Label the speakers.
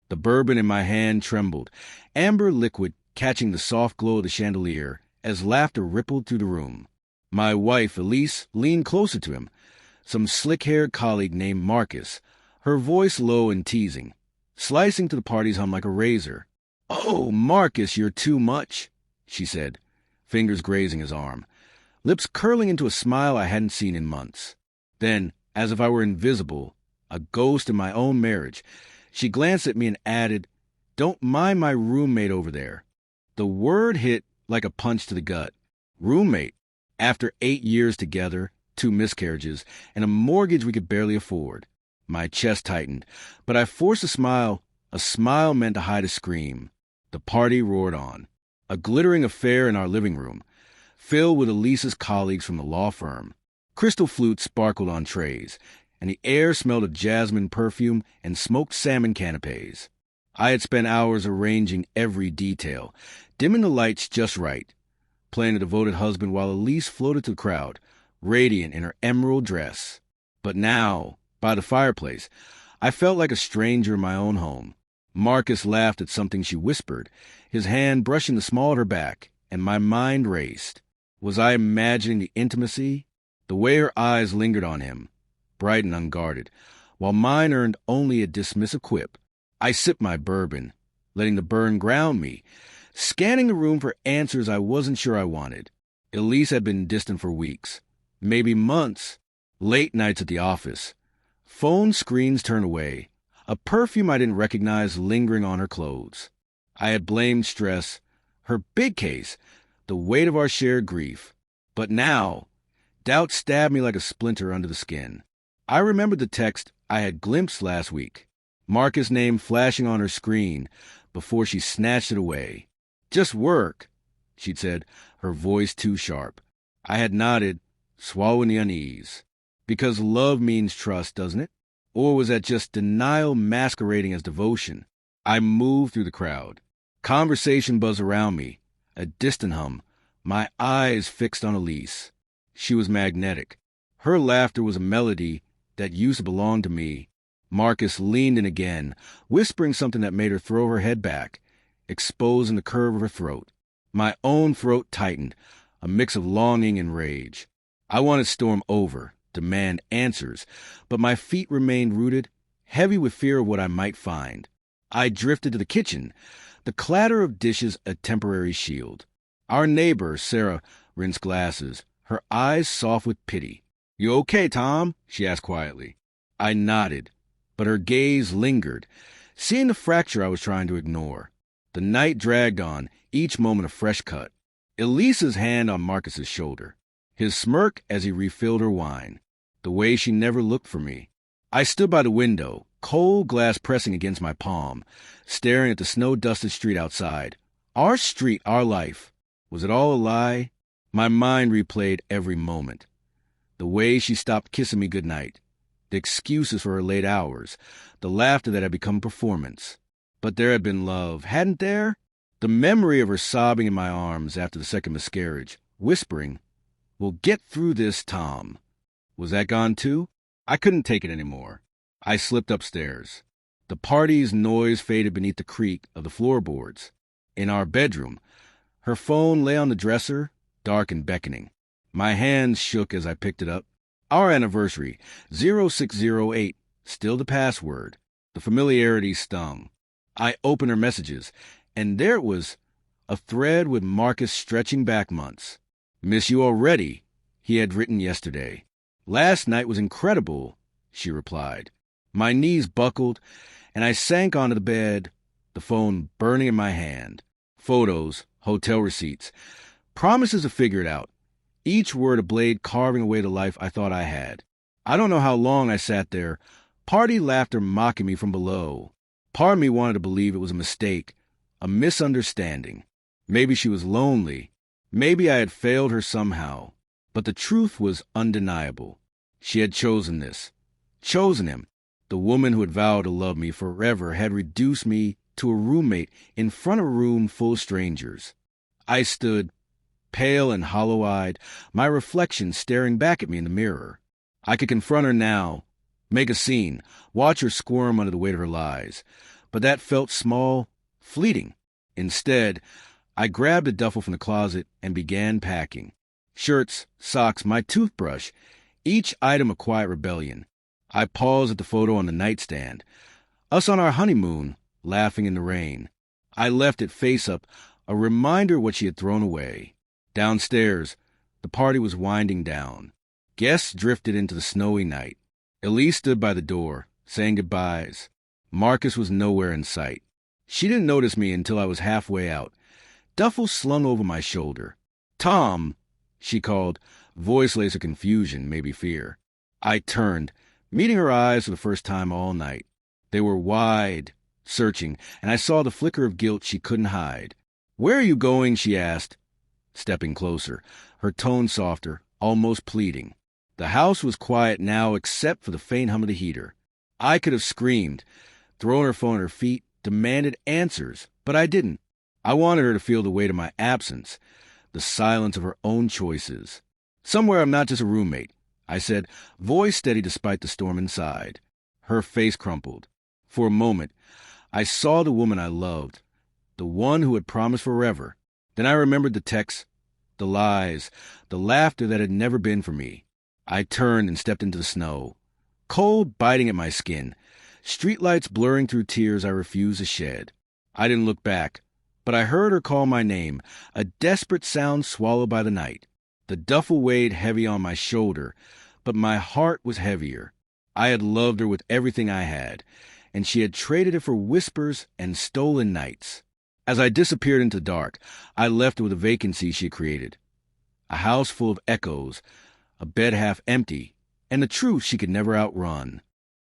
Speaker 1: The bourbon in my hand trembled, amber liquid catching the soft glow of the chandelier as laughter rippled through the room. My wife, Elise, leaned closer to him, some slick-haired colleague named Marcus, her voice low and teasing, slicing to the party's hum like a razor. "Oh, Marcus, you're too much," she said, fingers grazing his arm, lips curling into a smile I hadn't seen in months. Then, as if I were invisible, a ghost in my own marriage, she glanced at me and added, "Don't mind my roommate over there." The word hit like a punch to the gut. Roommate. After 8 years together, 2 miscarriages, and a mortgage we could barely afford. My chest tightened, but I forced a smile meant to hide a scream. The party roared on. A glittering affair in our living room, filled with Elise's colleagues from the law firm. Crystal flutes sparkled on trays, and the air smelled of jasmine perfume and smoked salmon canapes. I had spent hours arranging every detail, dimming the lights just right, playing a devoted husband while Elise floated to the crowd, radiant in her emerald dress. But now, by the fireplace, I felt like a stranger in my own home. Marcus laughed at something she whispered, his hand brushing the small of her back, and my mind raced. Was I imagining the intimacy? The way her eyes lingered on him, bright and unguarded, while mine earned only a dismissive quip. I sipped my bourbon, letting the burn ground me, scanning the room for answers I wasn't sure I wanted. Elise had been distant for weeks, maybe months, late nights at the office. Phone screens turned away, a perfume I didn't recognize lingering on her clothes. I had blamed stress, her big case, the weight of our shared grief. But now, doubt stabbed me like a splinter under the skin. I remembered the text I had glimpsed last week, Marcus' name flashing on her screen before she snatched it away. "Just work," she'd said, her voice too sharp. I had nodded, swallowing the unease. Because love means trust, doesn't it? Or was that just denial masquerading as devotion? I moved through the crowd. Conversation buzzed around me, a distant hum, my eyes fixed on Elise. She was magnetic. Her laughter was a melody that used to belong to me. Marcus leaned in again, whispering something that made her throw her head back, exposing the curve of her throat. My own throat tightened, a mix of longing and rage. I wanted to storm over, demand answers, but my feet remained rooted, heavy with fear of what I might find. I drifted to the kitchen, the clatter of dishes a temporary shield. Our neighbor, Sarah, rinsed glasses, her eyes soft with pity. "You okay, Tom?" she asked quietly. I nodded, but her gaze lingered, seeing the fracture I was trying to ignore. The night dragged on, each moment a fresh cut. Elisa's hand on Marcus's shoulder, his smirk as he refilled her wine, the way she never looked for me. I stood by the window, cold glass pressing against my palm, staring at the snow-dusted street outside. Our street, our life. Was it all a lie? My mind replayed every moment. The way she stopped kissing me goodnight, the excuses for her late hours, the laughter that had become performance. But there had been love, hadn't there? The memory of her sobbing in my arms after the second miscarriage, whispering, "We'll get through this, Tom." Was that gone too? I couldn't take it anymore. I slipped upstairs. The party's noise faded beneath the creak of the floorboards. In our bedroom, her phone lay on the dresser, dark and beckoning. My hands shook as I picked it up. Our anniversary, 0608, still the password. The familiarity stung. I opened her messages, and there it was, a thread with Marcus stretching back months. "Miss you already," he had written yesterday. "Last night was incredible," she replied. My knees buckled, and I sank onto the bed, the phone burning in my hand. Photos, hotel receipts, promises to figure it out. Each word a blade carving away the life I thought I had. I don't know how long I sat there, party laughter mocking me from below. Part of me wanted to believe it was a mistake, a misunderstanding. Maybe she was lonely. Maybe I had failed her somehow. But the truth was undeniable. She had chosen this. Chosen him. The woman who had vowed to love me forever had reduced me to a roommate in front of a room full of strangers. I stood, pale and hollow-eyed, my reflection staring back at me in the mirror. I could confront her now, make a scene, watch her squirm under the weight of her lies. but that felt small, fleeting. Instead, I grabbed a duffel from the closet and began packing. Shirts, socks, my toothbrush, each item a quiet rebellion. I paused at the photo on the nightstand. Us on our honeymoon, laughing in the rain. I left it face up, a reminder of what she had thrown away. Downstairs, the party was winding down. Guests drifted into the snowy night. Elise stood by the door, saying goodbyes. Marcus was nowhere in sight. She didn't notice me until I was halfway out. Duffel slung over my shoulder. "Tom," she called, voice lace of confusion, maybe fear. I turned, meeting her eyes for the first time all night. They were wide, searching, and I saw the flicker of guilt she couldn't hide. "Where are you going?" she asked, stepping closer, her tone softer, almost pleading. The house was quiet now except for the faint hum of the heater. I could have screamed, thrown her phone at her feet, demanded answers, but I didn't. I wanted her to feel the weight of my absence, the silence of her own choices. "Somewhere I'm not just a roommate," I said, voice steady despite the storm inside. Her face crumpled. For a moment, I saw the woman I loved, the one who had promised forever. Then I remembered the texts, the lies, the laughter that had never been for me. I turned and stepped into the snow, cold biting at my skin, streetlights blurring through tears I refused to shed. I didn't look back, but I heard her call my name, a desperate sound swallowed by the night. The duffel weighed heavy on my shoulder, but my heart was heavier. I had loved her with everything I had, and she had traded it for whispers and stolen nights. As I disappeared into the dark, I left her with a vacancy she had created. A house full of echoes, a bed half empty, and the truth she could never outrun.